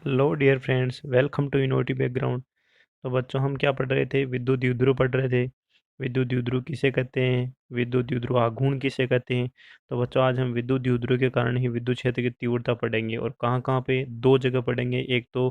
Hello dear friends, welcome to innovative background. तो बच्चों, हम क्या पढ़ रहे थे? विद्युत द्विध्रुव पढ़ रहे थे। विद्युत द्विध्रुव किसे कहते हैं? विद्युत द्विध्रुव आघूर्ण किसे कहते हैं? तो बच्चों, आज हम विद्युत द्विध्रुव के कारण ही विद्युत क्षेत्र की तीव्रता पढ़ेंगे। और कहाँ कहाँ पे? दो जगह पढ़ेंगे। एक तो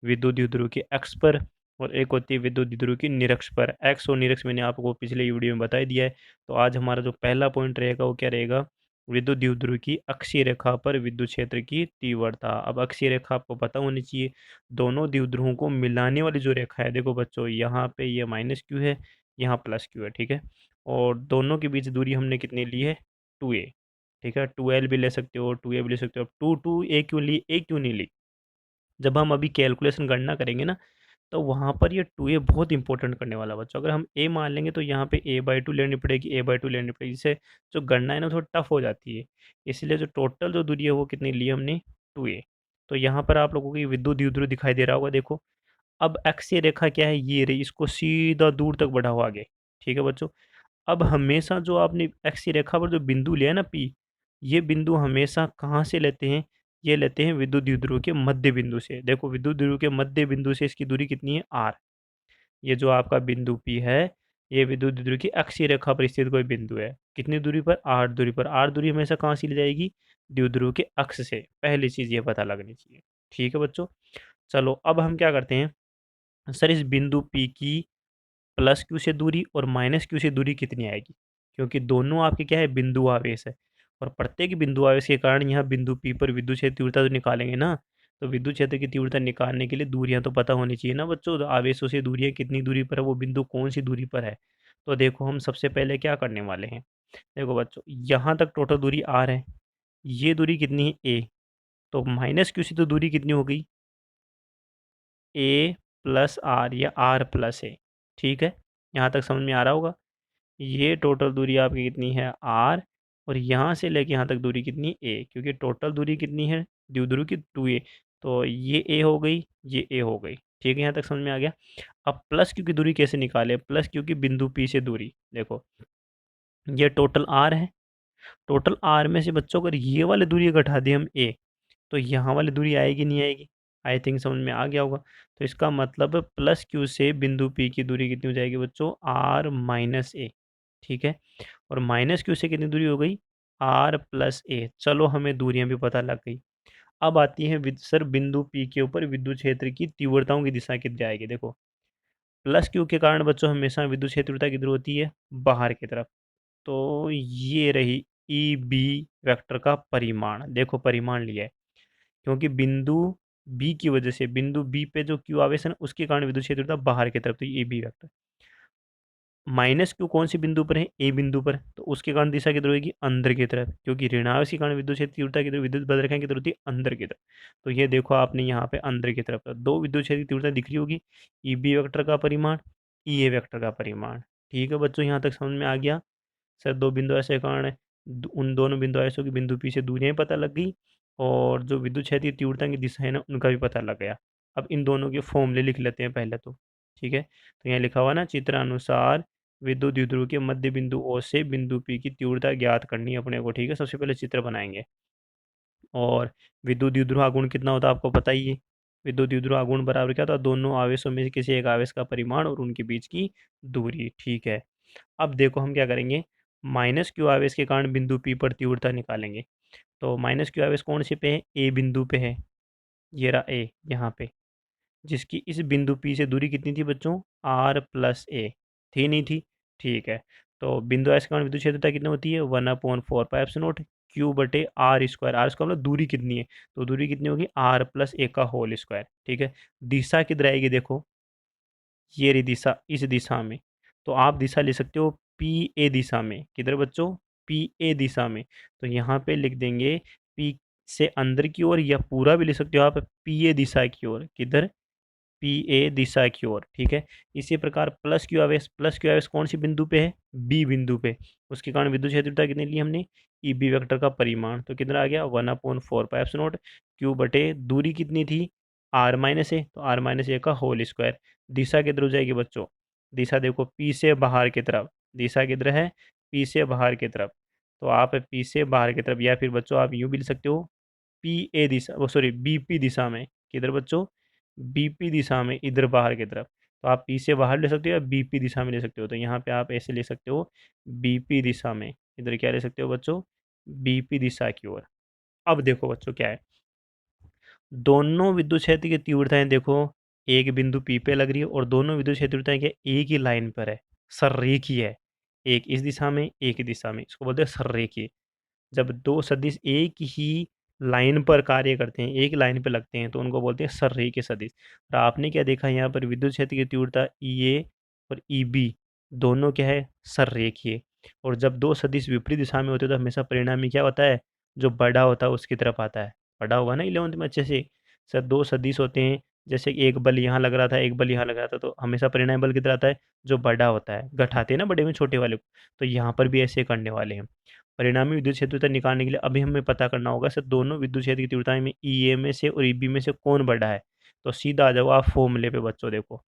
विद्युत द्विध्रुव की अक्ष पर, और एक होती है विद्युत द्विध्रुव की निरक्ष पर। एक्स और निरक्ष मैंने आपको पिछले वीडियो में बता ही दिया है। तो आज हमारा जो पहला पॉइंट रहेगा वो क्या रहेगा? विद्युत द्विध्रुव की अक्षीय रेखा पर विद्युत क्षेत्र की तीव्रता। अब अक्षीय रेखा आपको पता होनी चाहिए। दोनों द्विध्रुवों को मिलाने वाली जो रेखा है, देखो बच्चों, यहाँ पे ये माइनस क्यू है, यहाँ प्लस क्यू है, ठीक है। और दोनों के बीच दूरी हमने कितनी ली है? 2a। ठीक है, 2l भी ले सकते हो, 2a भी ले सकते हो। अब टू ए क्यों ली, ए क्यों नहीं ली? जब हम अभी कैलकुलेशन गणना करेंगे ना, तो वहाँ पर ये 2a बहुत इंपॉर्टेंट करने वाला बच्चों। अगर हम a मान लेंगे तो यहाँ पे a/2 लेनी पड़ेगी, a/2 लेनी पड़ेगी। इससे जो गणना है ना, थोड़ी टफ हो जाती है। इसलिए जो टोटल जो दूरी है वो कितनी ली हमने? 2a। तो यहाँ पर आप लोगों को विद्युत द्विध्रुव दिखाई दे रहा होगा, देखो। अब अक्षीय रेखा क्या है? ये रही, इसको सीधा दूर तक बढ़ाओ आगे। ठीक है बच्चों। अब हमेशा जो आपने अक्षीय रेखा पर जो बिंदु लिया है ना, पी, ये बिंदु हमेशा कहाँ से लेते हैं? ये लेते हैं विद्युत द्विध्रुव के मध्य बिंदु से। देखो, विद्युत द्विध्रुव के मध्य बिंदु से इसकी दूरी कितनी है? आर। ये जो आपका बिंदु पी है, ये विद्युत द्विध्रुव की अक्षीय रेखा पर स्थित कोई बिंदु है। कितनी दूरी पर? आर दूरी पर। आर दूरी हमेशा कहाँ से ली जाएगी? द्विध्रुव के अक्ष से। पहली चीज ये पता लगनी चाहिए। ठीक है बच्चों। चलो, अब हम क्या करते हैं? सर, इस बिंदु पी की प्लस क्यू से दूरी और माइनस क्यू से दूरी कितनी आएगी? क्योंकि दोनों आपके क्या है? बिंदु आवेश है। और प्रत्येक बिंदु आवेश के कारण यहाँ बिंदु पी पर विद्युत क्षेत्र तीव्रता तो निकालेंगे ना। तो विद्युत क्षेत्र की तीव्रता निकालने के लिए दूरियां तो पता होनी चाहिए ना बच्चों। तो आवेशों से दूरियां कितनी दूरी पर है, वो बिंदु कौन सी दूरी पर है। तो देखो, हम सबसे पहले क्या करने वाले हैं। देखो बच्चों, यहाँ तक टोटल दूरी आर है। ये दूरी कितनी है? ए। तो माइनस क्यू से तो दूरी कितनी हो गई? ए प्लस आर, या आर प्लस ए। ठीक है, यहाँ तक समझ में आ रहा होगा। ये टोटल दूरी आपकी कितनी है? आर। और यहाँ से लेके यहाँ तक दूरी कितनी? ए। क्योंकि टोटल दूरी कितनी है द्विध्रुव की? 2a। तो ये ए हो गई, ये ए हो गई। ठीक है, यहाँ तक समझ में आ गया। अब प्लस क्यू की दूरी कैसे निकाले? प्लस क्यू की बिंदु पी से दूरी देखो, ये टोटल आर है। टोटल आर में से बच्चों, अगर ये वाली दूरी घटा दी हम ए, तो यहाँ वाली दूरी आएगी नहीं आएगी? आई थिंक समझ में आ गया होगा। तो इसका मतलब प्लस क्यू से बिंदु पी की दूरी कितनी हो जाएगी बच्चों? आर माइनस ए। ठीक है। और माइनस क्यू से कितनी दूरी हो गई? आर प्लस ए। चलो, हमें दूरियां भी पता लग गई। अब आती है सर, बिंदु पी के ऊपर विद्युत क्षेत्र की तीव्रताओं की दिशा कितनी आएगी? देखो, प्लस क्यू के कारण बच्चों हमेशा विद्युत क्षेत्र तीव्रता किधर होती है? बाहर की तरफ। तो ये रही ई बी वेक्टर का परिमाण। देखो, परिमाण लिया है क्योंकि बिंदु बी की वजह से, बिंदु बी पे जो क्यू आवेश है ना, उसके कारण विद्युत क्षेत्र तीव्रता बाहर की तरफ। तो ये बी वेक्टर। माइनस क्यू कौन सी बिंदु पर है? ए बिंदु पर। तो उसके कारण दिशा किधर होगी? अंदर की तरफ। क्योंकि ऋणावेश के कारण विद्युत क्षेत्र तीव्रता किधर, विद्युत बल रेखा किधर होती है? अंदर की तरफ। तो ये देखो, आपने यहाँ पे अंदर की तरफ दो विद्युत क्षेत्र की तीव्रता दिख रही होगी। ई बी वेक्टर का परिमाण, ई ए वेक्टर का परिमाण। ठीक है बच्चों, यहाँ तक समझ में आ गया। सर, दो बिंदु ऐसे कारण है, उन दोनों बिंदु ऐसों की बिंदु पी से दूरियां पता लग गई। और जो विद्युत क्षेत्र की तीव्रता की दिशा है ना, उनका भी पता लग गया। अब इन दोनों के फॉर्मूले लिख लेते हैं पहले तो। ठीक है, तो यहाँ लिखा हुआ ना, चित्रानुसार विद्युत द्विध्रुव के मध्य बिंदु ओ से बिंदु पी की तीव्रता ज्ञात करनी है अपने को। ठीक है, सबसे पहले चित्र बनाएंगे। और विद्युत द्विध्रुव आघूर्ण कितना होता है आपको पता ही है। विद्युत द्विध्रुव आघूर्ण बराबर क्या होता है? दोनों आवेशों में से किसी एक आवेश का परिमाण और उनके बीच की दूरी। ठीक है। अब देखो, हम क्या करेंगे? माइनस क्यू आवेश के कारण बिंदु पी पर तीव्रता निकालेंगे। तो माइनस क्यू आवेश कौन से पे है? ए बिंदु पे है। ये रहा ए यहाँ पे, जिसकी इस बिंदु पी से दूरी कितनी थी बच्चों? आर प्लस ए। थी नहीं थी? ठीक है। तो बिंदु एस के कारण विद्युत क्षेत्रता कितनी होती है? 1/4 पाई एप्सिलॉन नॉट क्यू बटे आर स्क्वायर। आर स्क्वायर मतलब दूरी कितनी है? तो दूरी कितनी होगी? आर प्लस ए का होल स्क्वायर। ठीक है। दिशा किधर आएगी? देखो, ये रही दिशा, इस दिशा में। तो आप दिशा ले सकते हो पी ए दिशा में। किधर बच्चों? पी ए दिशा में। तो यहाँ पे लिख देंगे पी से अंदर की ओर, या पूरा भी लिख सकते हो आप पी ए दिशा की ओर। किधर? पी ए दिशा की ओर। ठीक है। इसी प्रकार प्लस क्यू आवेश, प्लस क्यू आवेश कौन सी बिंदु पे है? बी बिंदु पे। उसके कारण विद्युत क्षेत्रता कितनी ली हमने? ई बी वेक्टर का परिमाण। तो कितना आ गया? 1/4 पाई एप्सिलॉन नॉट क्यू बटे दूरी कितनी थी? आर माइनस ए। तो आर माइनस ए का होल स्क्वायर। दिशा किधर हो जाएगी बच्चों? दिशा देखो, पी से बाहर की तरफ। दिशा किधर है? पी से बाहर की तरफ। तो आप पी से बाहर की तरफ, या फिर बच्चों आप यूँ भी लिख सकते हो, पी ए दिशा, वो सॉरी, बी पी दिशा में। किधर बच्चों? बीपी दिशा में, इधर बाहर की तरफ। तो आप पी से बाहर ले सकते हो या बीपी दिशा में ले सकते हो। तो यहाँ पे आप ऐसे ले सकते हो, बीपी दिशा में। इधर क्या ले सकते हो बच्चों? बीपी दिशा की ओर। अब देखो बच्चों क्या है, दोनों विद्युत क्षेत्र की तीव्रताएं देखो, एक बिंदु पी पे लग रही है और दोनों विद्युत क्षेत्र तीव्रताएं क्या एक ही लाइन पर है, सररेखीय है। एक इस दिशा में, एक दिशा में, इसको बोलते हैं सररेखीय। जब दो सदिश एक ही लाइन पर कार्य करते हैं, एक लाइन पे लगते हैं, तो उनको बोलते हैं सररेखीय सदिश। और आपने क्या देखा यहाँ पर, विद्युत क्षेत्र की तीव्रता ई ए और ई बी दोनों क्या है? सररेखीय। और जब दो सदिश विपरीत दिशा में होते हैं तो हमेशा परिणामी क्या होता है? जो बड़ा होता है उसकी तरफ आता है। पढ़ा हुआ ना 11th में अच्छे से। सर दो सदिश होते हैं, जैसे कि एक बल यहाँ लग रहा था, एक बल यहाँ लग रहा था, तो हमेशा परिणामी बल किधर आता है? जो बड़ा होता है। घटाते हैं ना बड़े में छोटे वाले को। तो यहाँ पर भी ऐसे करने वाले हैं। परिणामी विद्युत क्षेत्र निकालने के लिए अभी हमें पता करना होगा सर दोनों विद्युत क्षेत्र की तीव्रताएं में ईए में से और ईबी में से कौन बड़ा है। तो सीधा आ जाओ आप फॉर्मूले पे बच्चों, देखो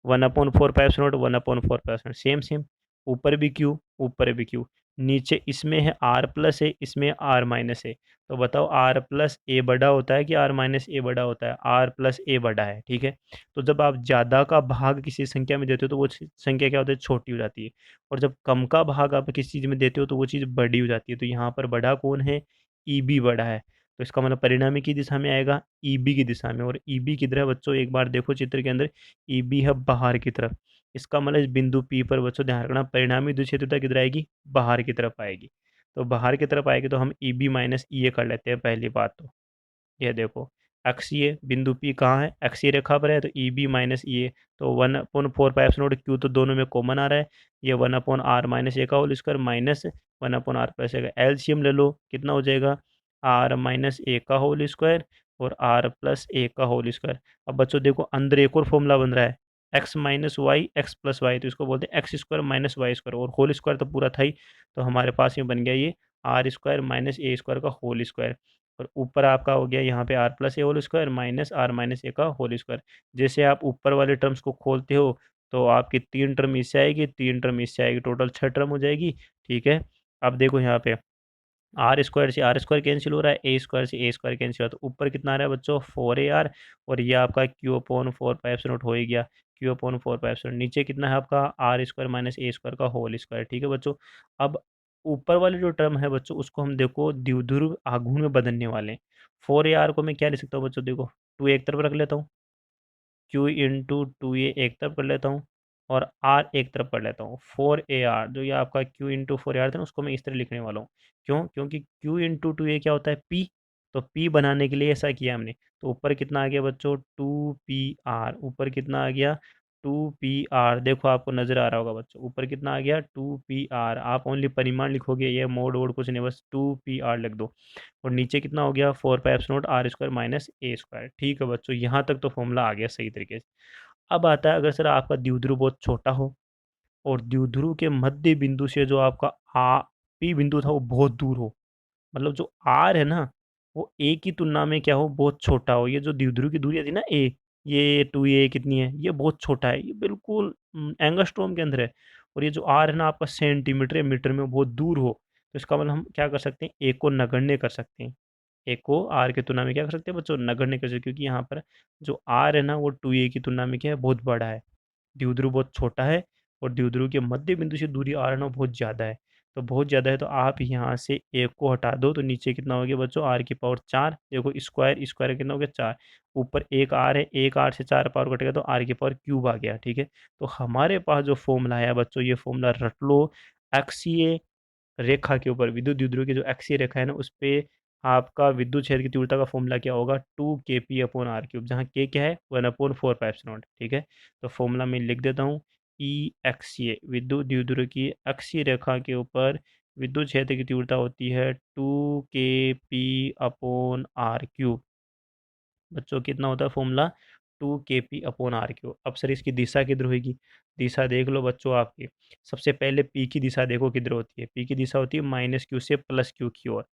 1/4 pi one upon four pi same same. ऊपर भी क्यू, ऊपर भी क्यू। नीचे इसमें है आर प्लस है, इसमें आर माइनस है। तो बताओ आर प्लस ए बड़ा होता है कि आर माइनस ए बड़ा होता है? आर प्लस ए बड़ा है, ठीक है। तो जब आप ज़्यादा का भाग किसी संख्या में देते हो तो वो संख्या क्या होती है? छोटी हो जाती है। और जब कम का भाग आप किसी चीज़ में देते हो तो वो चीज़ बड़ी हो जाती है। तो यहाँ पर बड़ा कौन है? ई बी बड़ा है। तो इसका मतलब परिणामी की दिशा में आएगा, ई बी की दिशा में। और ई बी किधर है बच्चों? एक बार देखो चित्र के अंदर, ई बी है बाहर की तरफ। इसका मतलब इस बिंदु पी पर बच्चों ध्यान रखना, परिणामी द्विक्षेत्रता किधर आएगी? बाहर की तरफ आएगी। तो बाहर की तरफ आएगी तो हम ई बी माइनस ई ए कर लेते हैं पहली बात तो। ये देखो, अक्षीय बिंदु पी कहाँ है? अक्षीय रेखा पर है, तो ई बी माइनस ई ए। तो 1/4 पाई क्यू तो दोनों में कॉमन आ रहा है। ये 1/r माइनस ए का whole square minus 1/r plus A का एलसीएम ले लो, कितना हो जाएगा? आर माइनस ए का होल स्क्वायर और आर प्लस ए का होल स्क्वायर। अब बच्चों देखो अंदर एक और फॉर्मूला बन रहा है, X minus Y X plus Y. तो इसको बोलते हैं X square minus Y square, और होल स्क्वायर तो पूरा था ही। तो हमारे पास ये बन गया ये R square minus A square का होल स्क्वायर। और ऊपर आपका हो गया यहाँ पे R plus A whole square minus R minus A का होल स्क्वायर। जैसे आप ऊपर वाले टर्म्स को खोलते हो तो आपकी तीन टर्म इससे आएगी, तीन टर्म इससे आएगी, टोटल 6 टर्म हो जाएगी, ठीक है। अब देखो यहाँ पे आर स्क्वायर से आर स्क्वायर कैंसिल हो रहा है, ए स्क्वायर से ए स्क्वायर कैंसिल हो रहा है, तो ऊपर कितना आ रहा है बच्चों? 4ar। और ये आपका Q upon four pi epsilon हो ही गया, Q upon four pi epsilon. नीचे कितना है आपका? R square minus A square का होल स्क्वायर, ठीक है बच्चों। अब ऊपर वाले जो टर्म है बच्चों उसको हम देखो द्विध्रुव आघूर्ण में बदलने वाले हैं। 4ar को मैं क्या लिख सकता हूँ बच्चों? देखो टू एक तरफ रख लेता हूँ, क्यू इंटू टू ए एक तरफ कर लेता हूँ और आर एक तरफ कर लेता हूँ। 4ar जो ये आपका क्यू इंटू फोर आर था ना, उसको मैं इस तरह लिखने वाला हूँ। क्यों? क्योंकि क्यू इंटू टू ए क्या होता है? पी। तो पी बनाने के लिए ऐसा किया हमने। तो ऊपर कितना आ गया बच्चों? 2pr। ऊपर कितना आ गया? 2pr। देखो आपको नजर आ रहा होगा बच्चों, ऊपर कितना आ गया? 2pr। आप ओनली परिमाण लिखोगे, ये मोड वोड कुछ नहीं, बस 2pr लिख दो। और नीचे कितना हो गया? 4 pi epsilon naught R square minus A square, ठीक है बच्चों। यहाँ तक तो फॉर्मूला आ गया सही तरीके से। अब आता है अगर सर आपका द्विध्रुव बहुत छोटा हो और द्विध्रुव के मध्य बिंदु से जो आपका आ पी बिंदु था वो बहुत दूर हो, मतलब जो आर है ना वो ए की तुलना में क्या हो? बहुत छोटा हो। ये जो द्विध्रुव की दूरी थी ना ए, ये 2a कितनी है? ये बहुत छोटा है, ये बिल्कुल एंगस्ट्रॉम के अंदर है। और ये जो आर है ना आपका सेंटीमीटर या मीटर में बहुत दूर हो, तो इसका मतलब हम क्या कर सकते हैं? ए को नगण्य कर सकते हैं। ए को आर की तुलना में क्या कर सकते हैं बच्चों? नगण्य कर सकते हैं, क्योंकि यहाँ पर जो आर है ना वो 2a की तुलना में क्या है? बहुत बड़ा है। द्विध्रुव बहुत छोटा है और द्विध्रुव के मध्य बिंदु से दूरी आर एन ओ बहुत ज़्यादा है। तो बहुत ज़्यादा है तो आप यहाँ से एक को हटा दो तो नीचे कितना हो गया बच्चों? आर की पावर 4। देखो स्क्वायर स्क्वायर कितना हो गया? 4। ऊपर एक आर है, एक आर से 4 पावर कट गया तो आर की पावर क्यूब आ गया, ठीक है। तो हमारे पास जो फॉर्मूला है बच्चों, ये फॉर्मूला रट लो। एक्सीय रेखा के ऊपर, विद्युत द्विध्रुव की जो एक्सीय रेखा है ना उस पे आपका विद्युत क्षेत्र की तीव्रता का फॉर्मूला क्या होगा? 2kp/r³, जहाँ k क्या है? 1/4 पाई एप्सिलॉन नॉट, ठीक है। तो फॉर्मूला मैं लिख देता हूँ, ई एक्सीय विद्युत द्विध्रुव की अक्षीय रेखा के ऊपर विद्युत क्षेत्र की तीव्रता होती है 2kp/r³। बच्चों कितना होता है फॉर्मूला? 2kp/r³। अब सर इसकी दिशा किधर होगी? दिशा देख लो बच्चों आपकी। सबसे पहले पी की दिशा देखो किधर होती है? पी की दिशा होती है माइनस क्यू से प्लस क्यू की ओर।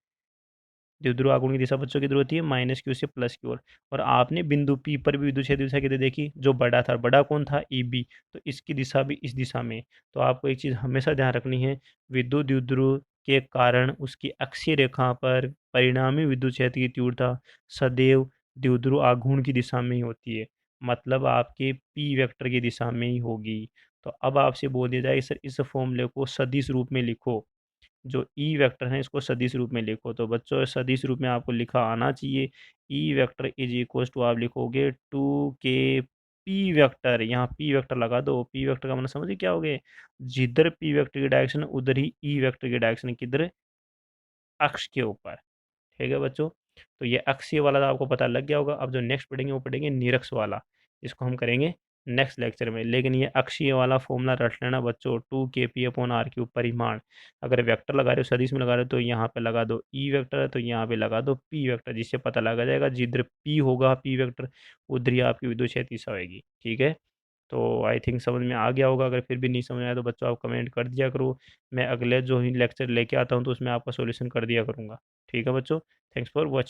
द्विध्रुव आघूर्ण की दिशा बच्चों किधर होती है? माइनस क्यू से प्लस की ओर। और आपने बिंदु पी पर भी विद्युत क्षेत्र दिशा किधर देखी? जो बड़ा था, बड़ा कौन था? E B. तो इसकी दिशा भी इस दिशा में। तो आपको एक चीज़ हमेशा ध्यान रखनी है, विद्युत द्विध्रुव के कारण उसकी अक्षीय रेखा पर परिणामी विद्युत क्षेत्र की तीव्रता सदैव द्विध्रुव आघूर्ण की दिशा में ही होती है, मतलब आपके पी वेक्टर की दिशा में ही होगी। तो अब आपसे बोल दिया जाए सर इस फॉर्मूले को सदिश रूप में लिखो, जो ई वेक्टर है इसको सदिश रूप में लिखो। तो बच्चों सदिश रूप में आपको लिखा आना चाहिए, E vector is equal to आप लिखोगे 2k पी वेक्टर, यहाँ पी वेक्टर लगा दो। पी वेक्टर का मतलब समझिए क्या हो गया, जिधर पी वेक्टर की डायरेक्शन उधर ही ई वेक्टर की डायरेक्शन किधर, अक्ष के ऊपर। ठीक है बच्चों, तो ये अक्षीय वाला तो आपको पता लग गया होगा। अब जो नेक्स्ट पढ़ेंगे वो पढ़ेंगे निरक्ष वाला, इसको हम करेंगे नेक्स्ट लेक्चर में। लेकिन ये अक्षीय वाला फॉर्मूला रट लेना बच्चों, 2kp/r³ परिमाण। अगर वेक्टर लगा रहे हो सदिश में लगा रहे हो तो यहाँ पे लगा दो ई वेक्टर है तो यहाँ पे लगा दो पी वेक्टर, जिससे पता लगा जाएगा जिधर पी होगा पी वेक्टर उधर ही आपकी विद्युत क्षेत्र दिशा होगी। ठीक है, तो आई थिंक समझ में आ गया होगा। अगर फिर भी नहीं समझ में आया तो बच्चों आप कमेंट कर दिया करो, मैं अगले जो ही लेक्चर लेके आता हूँ तो उसमें आपका सॉल्यूशन कर दिया करूँगा। ठीक है बच्चों, थैंक्स फॉर वॉचिंग।